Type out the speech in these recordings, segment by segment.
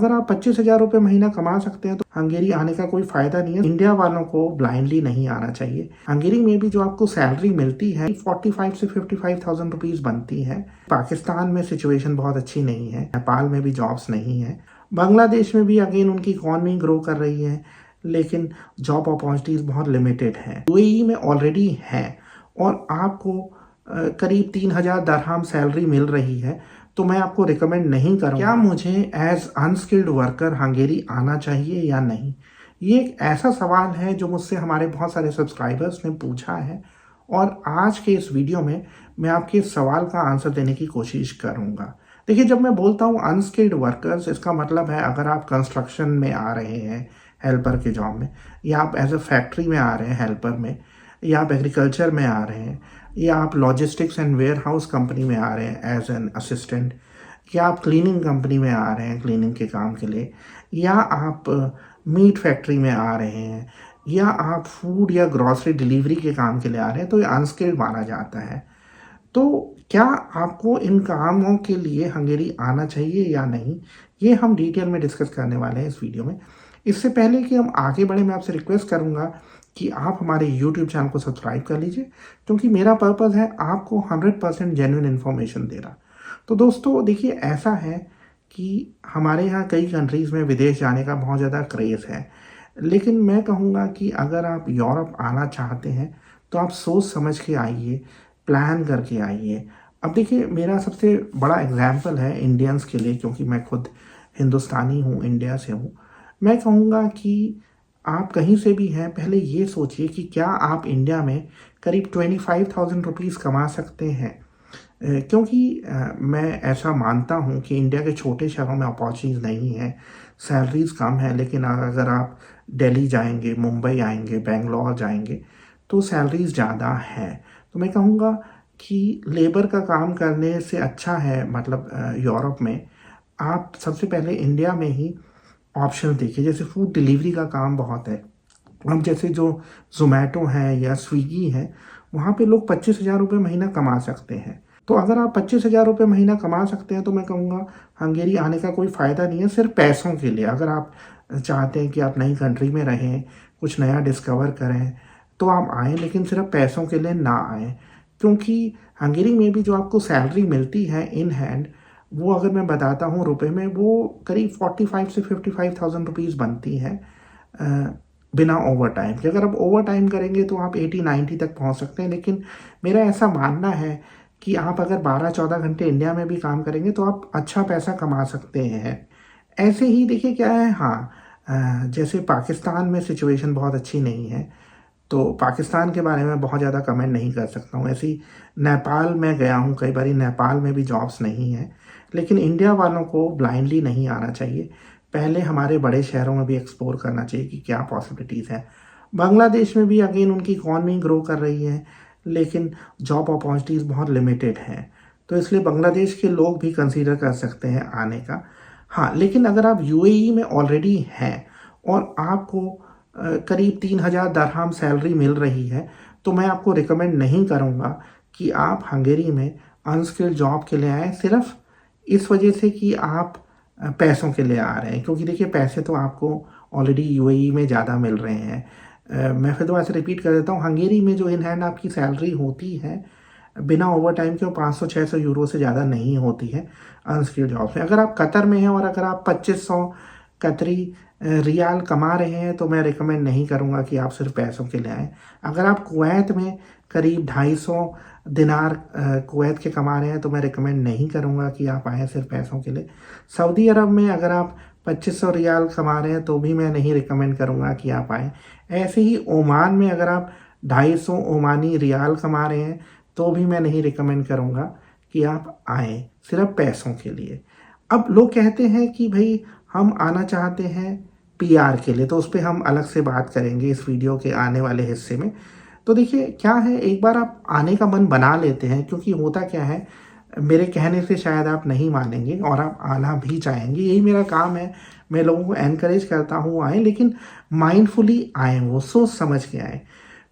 अगर आप 25,000 रुपये महीना कमा सकते हैं तो हंगेरी आने का कोई फायदा नहीं है। इंडिया वालों को ब्लाइंडली नहीं आना चाहिए। हंगेरी में भी जो आपको सैलरी मिलती है 45 से 55,000 रुपीज बनती है। पाकिस्तान में सिचुएशन बहुत अच्छी नहीं है, नेपाल में भी जॉब्स नहीं है, बांग्लादेश में भी अगेन उनकी इकॉनमी ग्रो कर रही है लेकिन जॉब अपॉर्चुनिटीज बहुत लिमिटेड है। यूएई में ऑलरेडी है और आपको करीब 3,000 दरहम सैलरी मिल रही है तो मैं आपको रिकमेंड नहीं करूँगा। क्या मुझे एज अनस्किल्ड वर्कर हंगेरी आना चाहिए या नहीं, ये एक ऐसा सवाल है जो मुझसे हमारे बहुत सारे सब्सक्राइबर्स ने पूछा है और आज के इस वीडियो में मैं आपके इस सवाल का आंसर देने की कोशिश करूँगा। देखिए, जब मैं बोलता हूँ अनस्किल्ड वर्कर्स, इसका मतलब है अगर आप कंस्ट्रक्शन में आ रहे हैं हेल्पर के जॉब में, या आप एज अ फैक्ट्री में आ रहे हैं हेल्पर में, या आप एग्रीकल्चर में आ रहे हैं, या आप logistics and warehouse company में आ रहे हैं एज एन असिस्टेंट, या आप क्लीनिंग कंपनी में आ रहे हैं क्लीनिंग के काम के लिए, या आप मीट फैक्ट्री में आ रहे हैं, या आप फूड या ग्रॉसरी डिलीवरी के काम के लिए आ रहे हैं, तो ये अनस्किल्ड माना जाता है। तो क्या आपको इन कामों के लिए हंगेरी आना चाहिए या नहीं, ये हम डिटेल में डिस्कस करने वाले हैं इस वीडियो में। इससे पहले कि हम आगे बढ़े, मैं आपसे रिक्वेस्ट करूंगा कि आप हमारे YouTube चैनल को सब्सक्राइब कर लीजिए, क्योंकि मेरा पर्पज़ है आपको 100% जेन्युइन इन्फॉर्मेशन देना। तो दोस्तों देखिए, ऐसा है कि हमारे यहाँ कई कंट्रीज़ में विदेश जाने का बहुत ज़्यादा क्रेज़ है, लेकिन मैं कहूँगा कि अगर आप यूरोप आना चाहते हैं तो आप सोच समझ के आइए, प्लान करके आइए। अब देखिए, मेरा सबसे बड़ा एग्जाम्पल है इंडियंस के लिए, क्योंकि मैं खुद हिंदुस्तानी हूँ, इंडिया से हूँ। मैं कहूँगा कि आप कहीं से भी हैं, पहले ये सोचिए कि क्या आप इंडिया में करीब 25,000 रुपीज़ कमा सकते हैं। क्योंकि मैं ऐसा मानता हूँ कि इंडिया के छोटे शहरों में अपॉर्चुनिटीज़ नहीं है, सैलरीज कम है, लेकिन अगर आप दिल्ली जाएंगे, मुंबई आएंगे, बेंगलोर जाएंगे तो सैलरीज ज़्यादा है। तो मैं कहूँगा कि लेबर का काम करने से अच्छा है, मतलब यूरोप में आप सबसे पहले इंडिया में ही ऑप्शन देखिए। जैसे फूड डिलीवरी का काम बहुत है, अब जैसे जो जोमेटो है या स्विगी है, वहाँ पे लोग 25,000 रुपये महीना कमा सकते हैं। तो अगर आप 25,000 रुपये महीना कमा सकते हैं तो मैं कहूँगा हंगेरी आने का कोई फ़ायदा नहीं है, सिर्फ पैसों के लिए। अगर आप चाहते हैं कि आप नई कंट्री में रहें, कुछ नया डिस्कवर करें, तो आप आएँ, लेकिन सिर्फ पैसों के लिए ना आएँ। क्योंकि हंगेरी में भी जो आपको सैलरी मिलती है इन हैंड, वो अगर मैं बताता हूँ रुपए में, वो करीब 45 से 55,000 रुपीज़ बनती है बिना ओवर टाइम के। अगर आप ओवर टाइम करेंगे तो आप 80-90 तक पहुंच सकते हैं, लेकिन मेरा ऐसा मानना है कि आप अगर 12-14 घंटे इंडिया में भी काम करेंगे तो आप अच्छा पैसा कमा सकते हैं। ऐसे ही देखिए क्या है, हाँ, जैसे पाकिस्तान में सिचुएशन बहुत अच्छी नहीं है, तो पाकिस्तान के बारे में बहुत ज़्यादा कमेंट नहीं कर सकता हूँ। ऐसे ही नेपाल में गया हूँ कई बार, नेपाल में भी जॉब्स नहीं है, लेकिन इंडिया वालों को ब्लाइंडली नहीं आना चाहिए। पहले हमारे बड़े शहरों में भी एक्सप्लोर करना चाहिए कि क्या पॉसिबिलिटीज़ हैं। बांग्लादेश में भी अगेन उनकी इकॉनमी ग्रो कर रही है लेकिन जॉब अपॉर्चुनिटीज़ बहुत लिमिटेड हैं, तो इसलिए बांग्लादेश के लोग भी कंसीडर कर सकते हैं आने का। हाँ, लेकिन अगर आप यूएई में ऑलरेडी हैं और आपको करीब 3,000 दरहम सैलरी मिल रही है तो मैं आपको रिकमेंड नहीं करूँगा कि आप हंगेरी में अनस्किल्ड जॉब के लिए आएँ, सिर्फ इस वजह से कि आप पैसों के लिए आ रहे हैं। क्योंकि देखिए, पैसे तो आपको ऑलरेडी यूएई में ज़्यादा मिल रहे हैं। मैं फिर दोबारा से रिपीट कर देता हूँ, हंगेरी में जो इन हैंड आपकी सैलरी होती है बिना ओवर टाइम के, वो 500-600 यूरो से ज़्यादा नहीं होती है अनस्किल्ड जॉब में। अगर आप कतर में हैं और अगर आप 2500 कतरी रियाल कमा रहे हैं तो मैं रिकमेंड नहीं करूंगा कि आप सिर्फ पैसों के लिए आएँ। अगर आप कुवैत में करीब 250 दिनार कुवैत के कमा रहे हैं तो मैं रिकमेंड नहीं करूंगा कि आप आएँ सिर्फ पैसों के लिए। सऊदी अरब में अगर आप 2500 रियाल कमा रहे हैं तो भी मैं नहीं रिकमेंड करूंगा कि आप आएँ। ऐसे ही ओमान में अगर आप 250 ओमानी रियाल कमा रहे हैं तो भी मैं नहीं रिकमेंड करूंगा कि आप आएँ सिर्फ पैसों के लिए। अब लोग कहते हैं कि भाई हम आना चाहते हैं पीआर के लिए, तो उस पर हम अलग से बात करेंगे इस वीडियो के आने वाले हिस्से में। तो देखिए क्या है, एक बार आप आने का मन बना लेते हैं, क्योंकि होता क्या है, मेरे कहने से शायद आप नहीं मानेंगे और आप आना भी चाहेंगे, यही मेरा काम है। मैं लोगों को एनकरेज करता हूँ आएँ, लेकिन माइंडफुली आएँ, वो सोच समझ के आएँ।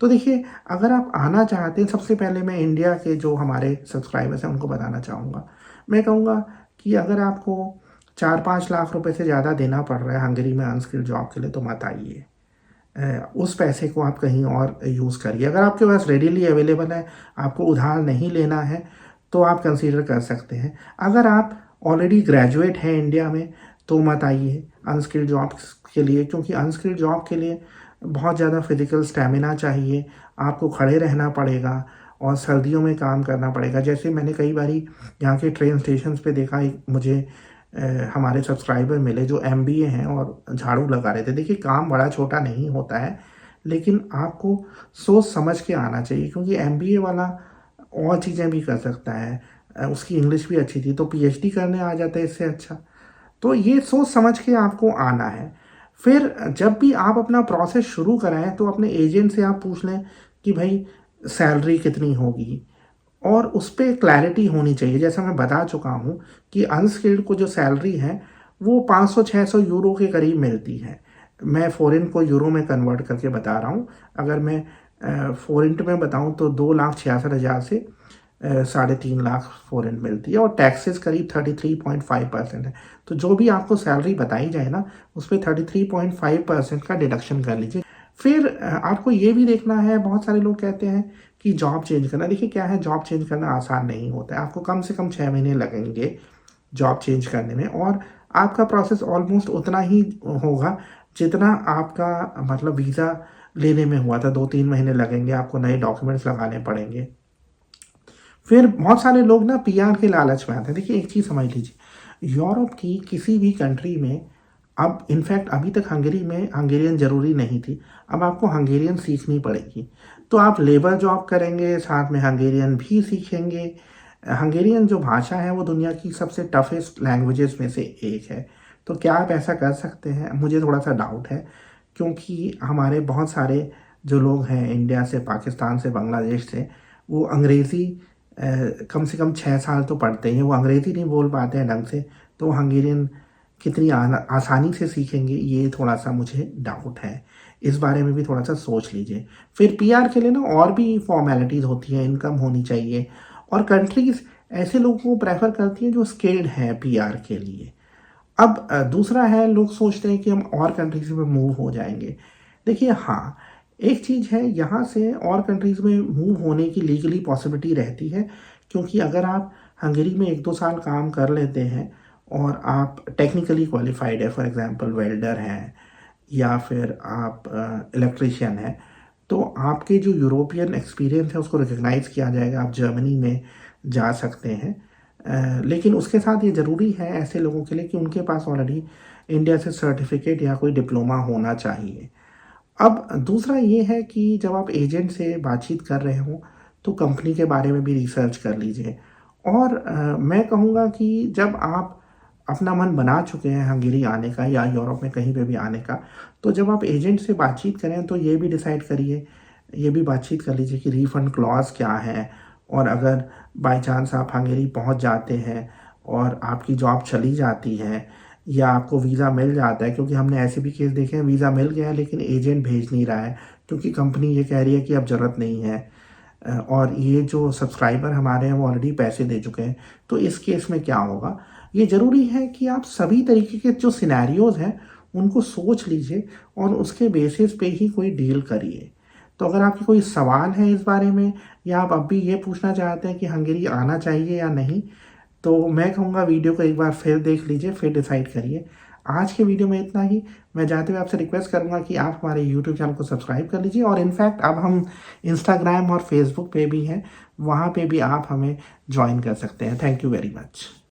तो देखिए, अगर आप आना चाहते हैं, सबसे पहले मैं इंडिया के जो हमारे सब्सक्राइबर्स हैं उनको बताना चाहूँगा। मैं कहूँगा कि अगर आपको 4-5 लाख रुपए से ज़्यादा देना पड़ रहा है हंगरी में अनस्किल्ड जॉब के लिए, तो मत आइए। उस पैसे को आप कहीं और यूज़ करिए। अगर आपके पास रेडीली अवेलेबल है, आपको उधार नहीं लेना है, तो आप कंसीडर कर सकते हैं। अगर आप ऑलरेडी ग्रेजुएट हैं इंडिया में, तो मत आइए अनस्किल्ड जॉब्स के लिए, क्योंकि अनस्किल्ड जॉब के लिए बहुत ज़्यादा फिजिकल स्टेमिना चाहिए, आपको खड़े रहना पड़ेगा और सर्दियों में काम करना पड़ेगा। जैसे मैंने कई बारी यहाँ के ट्रेन स्टेशन पे देखा, एक मुझे हमारे सब्सक्राइबर मिले जो एमबीए हैं और झाड़ू लगा रहे थे। देखिए, काम बड़ा छोटा नहीं होता है, लेकिन आपको सोच समझ के आना चाहिए, क्योंकि एमबीए वाला और चीज़ें भी कर सकता है। उसकी इंग्लिश भी अच्छी थी, तो पीएचडी करने आ जाता है इससे अच्छा। तो ये सोच समझ के आपको आना है। फिर जब भी आप अपना प्रोसेस शुरू कराएं, तो अपने एजेंट से आप पूछ लें कि भाई सैलरी कितनी होगी, और उस पर क्लैरिटी होनी चाहिए। जैसा मैं बता चुका हूँ कि अनस्किल्ड को जो सैलरी है वो 500-600 यूरो के करीब मिलती है। मैं फ़ॉरेन को यूरो में कन्वर्ट करके बता रहा हूँ। अगर मैं फ़ॉरेन में बताऊँ तो 2,66,000 से 3.5 लाख फ़ॉरेन मिलती है, और टैक्सेस करीब 33.5% है। तो जो भी आपको सैलरी बताई जाए ना, उस पर 33.5% का डिडक्शन कर लीजिए। फिर आपको ये भी देखना है, बहुत सारे लोग कहते हैं कि जॉब चेंज करना। देखिए क्या है, जॉब चेंज करना आसान नहीं होता है। आपको कम से कम 6 महीने लगेंगे जॉब चेंज करने में, और आपका प्रोसेस ऑलमोस्ट उतना ही होगा जितना आपका मतलब वीज़ा लेने में हुआ था। 2-3 महीने लगेंगे, आपको नए डॉक्यूमेंट्स लगाने पड़ेंगे। फिर बहुत सारे लोग ना पीआर के लालच में आते हैं। देखिए एक चीज़ समझ लीजिए, यूरोप की किसी भी कंट्री में, अब इनफैक्ट अभी तक हंगरी में हंगेरियन ज़रूरी नहीं थी, अब आपको हंगेरियन सीखनी पड़ेगी। तो आप लेबर जॉब करेंगे, साथ में हंगेरियन भी सीखेंगे। हंगेरियन जो भाषा है वो दुनिया की सबसे टफेस्ट लैंग्वेजेस में से एक है। तो क्या आप ऐसा कर सकते हैं? मुझे थोड़ा सा डाउट है, क्योंकि हमारे बहुत सारे जो लोग हैं इंडिया से, पाकिस्तान से, बांग्लादेश से, वो अंग्रेज़ी कम से कम 6 साल तो पढ़ते हैं। वो अंग्रेज़ी नहीं बोल पाते हैं ढंग से, तो हंगेरियन कितनी आसानी से सीखेंगे, ये थोड़ा सा मुझे डाउट है। इस बारे में भी थोड़ा सा सोच लीजिए। फिर पीआर के लिए ना और भी फॉर्मेलिटीज़ होती हैं, इनकम होनी चाहिए, और कंट्रीज़ ऐसे लोगों को प्रेफर करती हैं जो स्किल्ड हैं पीआर के लिए। अब दूसरा है, लोग सोचते हैं कि हम और कंट्रीज़ में मूव हो जाएंगे। देखिए हाँ, एक चीज़ है, यहाँ से और कंट्रीज़ में मूव होने की लीगली पॉसिबिलिटी रहती है, क्योंकि अगर आप हंगरी में 1-2 साल काम कर लेते हैं और आप टेक्निकली क्वालिफाइड है, फॉर एग्जांपल वेल्डर हैं या फिर आप इलेक्ट्रीशियन हैं, तो आपके जो यूरोपियन एक्सपीरियंस है उसको रिकग्नाइज़ किया जाएगा, आप जर्मनी में जा सकते हैं। लेकिन उसके साथ ये ज़रूरी है ऐसे लोगों के लिए कि उनके पास ऑलरेडी इंडिया से सर्टिफिकेट या कोई डिप्लोमा होना चाहिए। अब दूसरा ये है कि जब आप एजेंट से बातचीत कर रहे हो, तो कंपनी के बारे में भी रिसर्च कर लीजिए। और मैं कहूँगा कि जब आप अपना मन बना चुके हैं हंगेरी आने का या यूरोप में कहीं पे भी आने का, तो जब आप एजेंट से बातचीत करें तो ये भी डिसाइड करिए, ये भी बातचीत कर लीजिए कि रिफ़ंड क्लॉज़ क्या है। और अगर बाय चांस आप हंगेरी पहुंच जाते हैं और आपकी जॉब चली जाती है या आपको वीज़ा मिल जाता है, क्योंकि हमने ऐसे भी केस देखे हैं, वीज़ा मिल गया है लेकिन एजेंट भेज नहीं रहा है क्योंकि कंपनी ये कह रही है कि अब ज़रूरत नहीं है, और ये जो सब्सक्राइबर हमारे हैं वो ऑलरेडी पैसे दे चुके हैं। तो इस केस में क्या होगा? ये ज़रूरी है कि आप सभी तरीके के जो सिनेरियोज़ हैं उनको सोच लीजिए और उसके बेसिस पे ही कोई डील करिए। तो अगर आपके कोई सवाल है इस बारे में, या आप अब भी ये पूछना चाहते हैं कि हंगेरी आना चाहिए या नहीं, तो मैं कहूँगा वीडियो को एक बार फिर देख लीजिए, फिर डिसाइड करिए। आज के वीडियो में इतना ही। मैं जाते हुए आपसे रिक्वेस्ट करूँगा कि आप हमारे यूट्यूब चैनल को सब्सक्राइब कर लीजिए, और इनफैक्ट अब हम इंस्टाग्राम और फेसबुक पे भी हैं, वहाँ पे भी आप हमें ज्वाइन कर सकते हैं। Thank you very much.